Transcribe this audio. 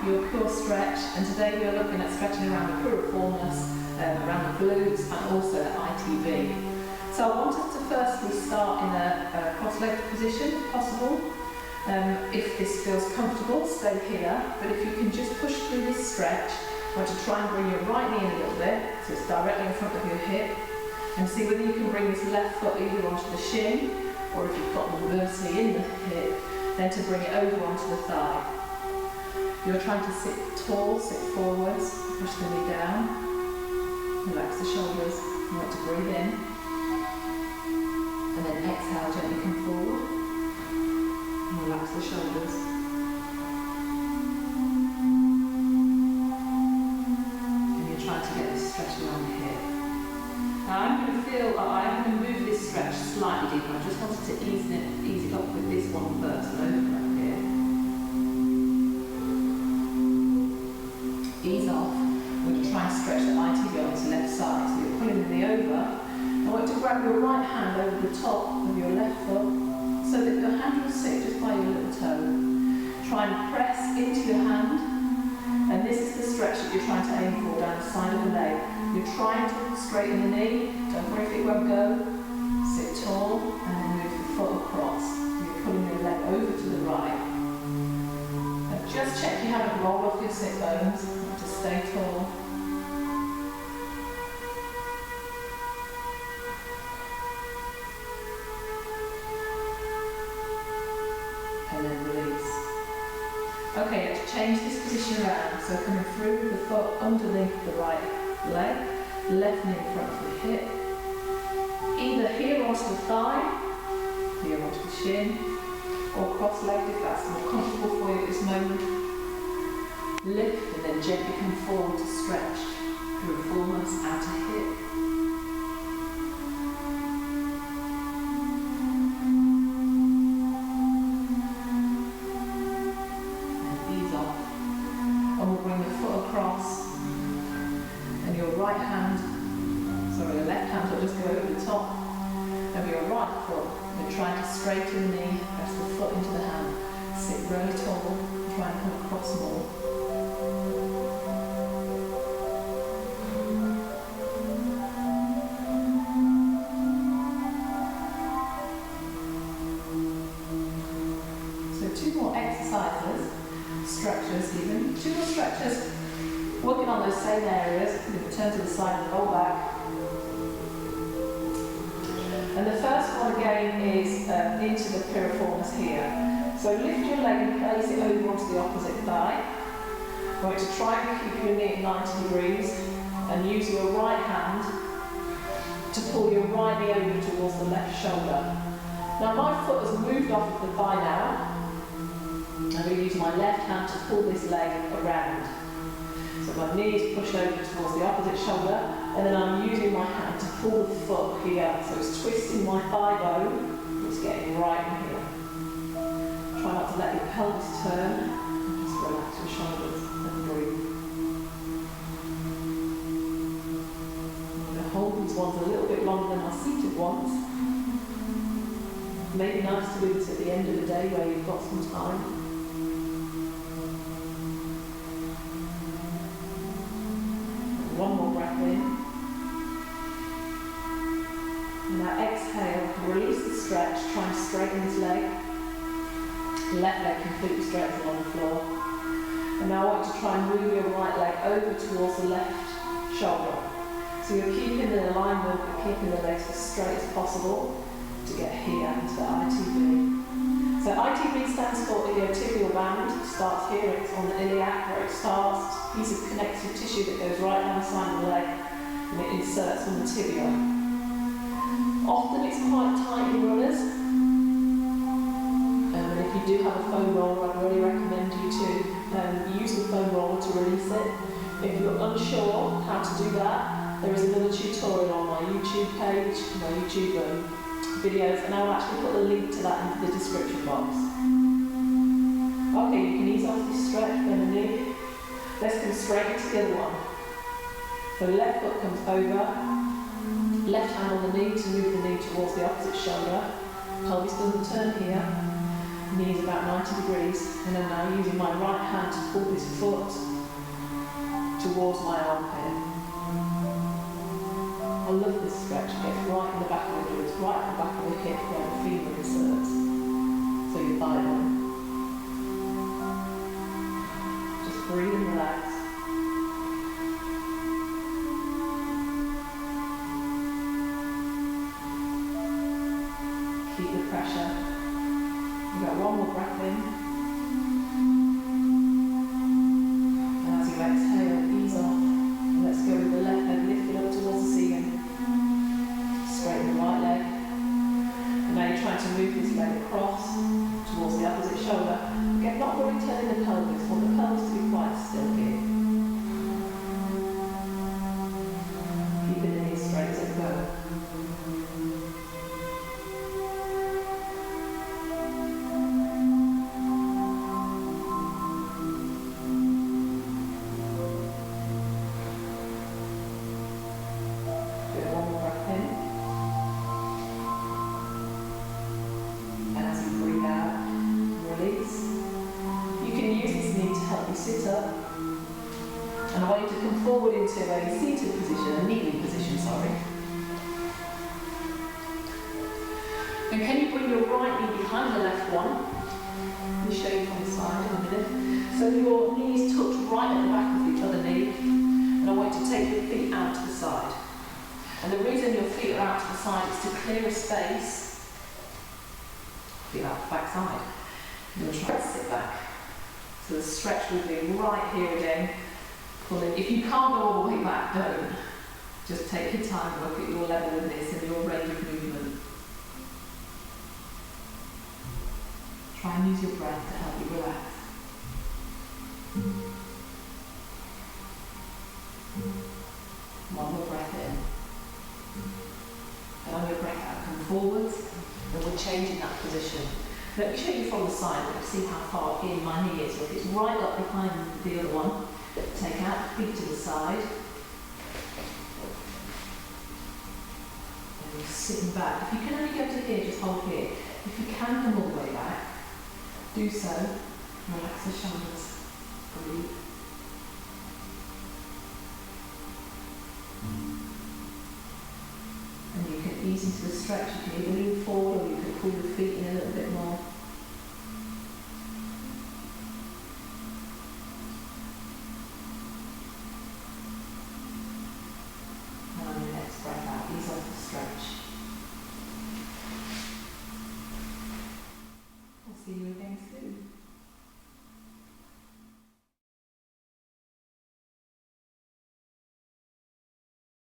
your core stretch, and today we are looking at stretching around the piriformis, around the glutes, and also the ITB. So I wanted to firstly start in a cross-legged position, if possible. If this feels comfortable, stay here, but if you can just push through this stretch, I want to try and bring your right knee in a little bit, so it's directly in front of your hip, and see whether you can bring this left foot either onto the shin, or if you've got mobility in the hip, then to bring it over onto the thigh. You're trying to sit tall, sit forwards, push the knee down, relax the shoulders, you want to breathe in, and then exhale, gently come forward, and relax the shoulders. And you're trying to get this stretch around the hip. Now I'm going to move this stretch slightly deeper. I just wanted to ease it up with this one first, and open up here. Ease off. We're going to try and stretch the ITB on the left side. So you're pulling the knee over. I want you to grab your right hand over the top of your left foot so that your hand will sit just by your little toe. Try and press into your hand, and this is the stretch that you're trying to aim for down the side of the leg. You're trying to straighten the knee, don't worry if it won't go. Sit tall and then move the foot across. You're pulling your leg over to the right. And just check you haven't rolled off your sit bones. To stay tall. And then release. Okay, let's change this position around. So coming through the foot underneath the right leg, left knee in front of the hip. Either here onto the thigh, here onto the shin, or cross-legged if that's more comfortable for you at this moment. Lift and then gently come forward to stretch. Piriformis, outer hip. And ease off. And we'll bring the foot across. And your right hand, your left hand will just go over the top of your right foot. You're trying to straighten the knee, press the foot into the hand, sit really tall, and try and come across more. So 2 more exercises, stretches even, 2 more stretches. Working on those same areas, you can turn to the side and roll back. And the first one again is into the piriformis here. So lift your leg and place it over onto the opposite thigh. I want you to try and keep your knee at 90 degrees and use your right hand to pull your right knee over towards the left shoulder. Now my foot has moved off of the thigh now. I'm going to use my left hand to pull this leg around. So my knee is pushed over towards the opposite shoulder, and then I'm using my hand to pull the foot here. So it's twisting my thigh bone, it's getting right in here. Try not to let your pelvis turn, and just relax your shoulders and breathe. I'm going to hold these ones a little bit longer than our seated ones. Maybe nice to do this at the end of the day where you've got some time. One more breath in. And now exhale, release the stretch, try and straighten this leg. Left leg completely straight along the floor. And now I want you to try and move your right leg over towards the left shoulder. So you're keeping the alignment, but keeping the legs as straight as possible to get here into the ITB. So ITB stands for iliotibial band. It starts here, it's on the iliac where it starts. Piece of connective tissue that goes right down the side of the leg and it inserts on the tibia. Often it's quite tight in runners. And if you do have a foam roller, I'd really recommend you to use the foam roller to release it. If you're unsure how to do that, there is another tutorial on my YouTube page, my YouTube videos, and I will actually put a link to that into the description box. Okay, you can ease off this stretch, bend the knee. Let's come straight into the other one. So left foot comes over, left hand on the knee to move the knee towards the opposite shoulder. Pelvis doesn't turn here. knees about 90 degrees, and then now using my right hand to pull this foot towards my armpit. I love this stretch. It gets right in the back of the glutes, right at the back of the hip where the femur inserts. So your thigh bone. Just breathe and relax. Keep the pressure. You've got one more breath in. And as you exhale, ease off. And let's go with the left leg lifted up towards the ceiling. Straighten the right leg. And now you're trying to move this leg across towards the opposite shoulder. Again, not really turning the pelvis. Want the pelvis to be quite still here. Keep the knees straight as it goes. Sit up, and I want you to come forward into a seated position, a kneeling position, sorry. And can you bring your right knee behind the left one? Let me show you from the side in a minute. So your knees touch right at the back of the other knee, and I want you to take your feet out to the side. And the reason your feet are out to the side is to clear a space. Feet out the back side. You're going to try to sit back. So the stretch will be right here again, pulling. If you can't go all the way back, don't. Just take your time, look at your level with this and your range of movement. Try and use your breath to help you relax. One more breath in. And on your breath out, come forwards, and we're changing that position. Let me show you from the side, let's see how far in my knee is. Look, it's right up behind the other one. Take out, feet to the side. And you're sitting back. If you can only go to here, just hold here. If you can come all the way back, do so. Relax the shoulders. Breathe. And you can ease into the stretch. You can either lean forward or you can pull your feet in a little bit more. And on your next breath out, ease off the stretch. I'll see you again soon.